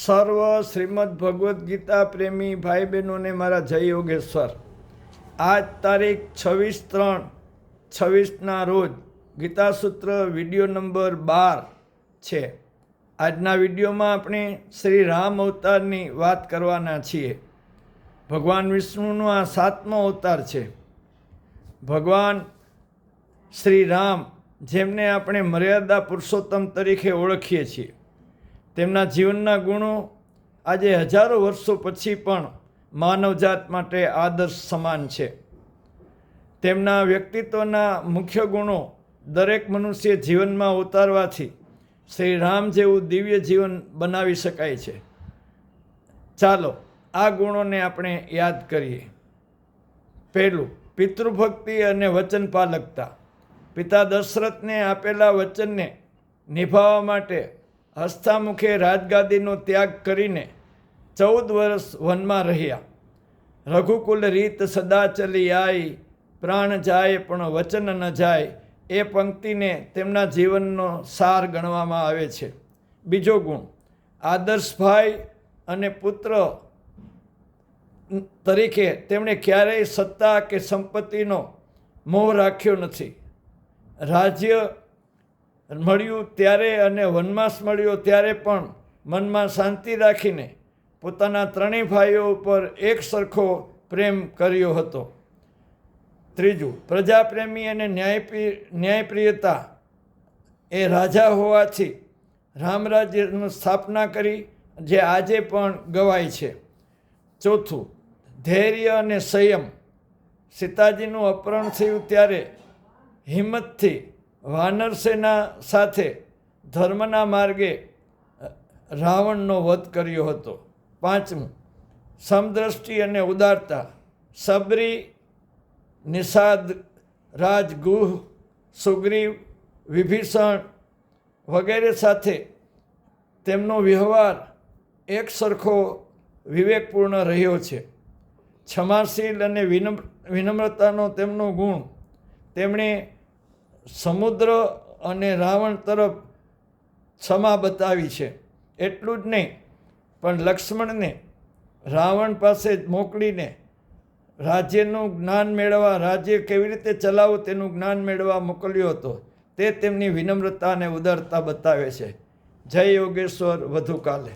સર્વ શ્રીમદ ભગવદ્ ગીતા પ્રેમી ભાઈ બહેનોને મારા જય યોગેશ્વર. આજ તારીખ 26/3/26ના રોજ ગીતાસૂત્ર વિડીયો નંબર 12 છે. આજના વિડીયોમાં આપણે શ્રી રામ અવતારની વાત કરવાના છીએ. ભગવાન વિષ્ણુનો આ 7મો અવતાર છે. ભગવાન શ્રી રામ, જેમને આપણે મર્યાદા પુરુષોત્તમ તરીકે ઓળખીએ છીએ, તેમના જીવનના ગુણો આજે હજારો વર્ષો પછી પણ માનવજાત માટે આદર્શ સમાન છે. તેમના વ્યક્તિત્વના મુખ્ય ગુણો દરેક મનુષ્ય જીવનમાં ઉતારવાથી શ્રી રામ જેવું દિવ્ય જીવન બનાવી શકાય છે. ચાલો આ ગુણોને આપણે યાદ કરીએ. પહેલું, પિતૃભક્તિ અને વચનપાલકતા. પિતા દશરથને આપેલા વચનને નિભાવવા માટે હસ્તામુખે રાજગાદીનો ત્યાગ કરીને 14 વર્ષ વનમાં રહ્યા. રઘુકુલ રીત સદા ચલી આઈ, પ્રાણ જાય પણ વચન ન જાય, એ પંક્તિને તેમના જીવનનો સાર ગણવામાં આવે છે. બીજો ગુણ, આદર્શભાઈ અને પુત્ર તરીકે તેમણે ક્યારેય સત્તા કે સંપત્તિનો મોહ રાખ્યો નથી. રાજ્ય મળ્યું ત્યારે અને વનવાસ મળ્યો ત્યારે પણ મનમાં શાંતિ રાખીને પોતાના ત્રણેય ભાઈઓ ઉપર એક સરખો પ્રેમ કર્યો હતો. ત્રીજું, પ્રજાપ્રેમી અને ન્યાયપ્રિયતા. એ રાજા હોવાથી રામરાજ્યની સ્થાપના કરી, જે આજે પણ ગવાય છે. ચોથું, ધૈર્ય અને સંયમ. સીતાજીનું અપહરણ થયું ત્યારે હિંમતથી વાનર સેના સાથે ધર્મના માર્ગે રાવણનો વધ કર્યો હતો. પાંચમું, સમદ્રષ્ટિ અને ઉદારતા. સબરી, નિષાદ, રાજગુહ, સુગ્રીવ, વિભીષણ વગેરે સાથે તેમનો વ્યવહાર એક સરખો વિવેકપૂર્ણ રહ્યો છે. ક્ષમાશીલ અને વિનમ્રતાનો તેમનો ગુણ. તેમણે સમુદ્ર અને રાવણ તરફ ક્ષમા બતાવી છે. એટલું જ નહીં, પણ લક્ષ્મણને રાવણ પાસે મોકલીને રાજ્યનું જ્ઞાન મેળવવા, રાજ્ય કેવી રીતે ચલાવવું તેનું જ્ઞાન મેળવવા મોકલ્યો હતો. તે તેમની વિનમ્રતા અને ઉદારતા બતાવે છે. જય યોગેશ્વર. વધુ કાલે.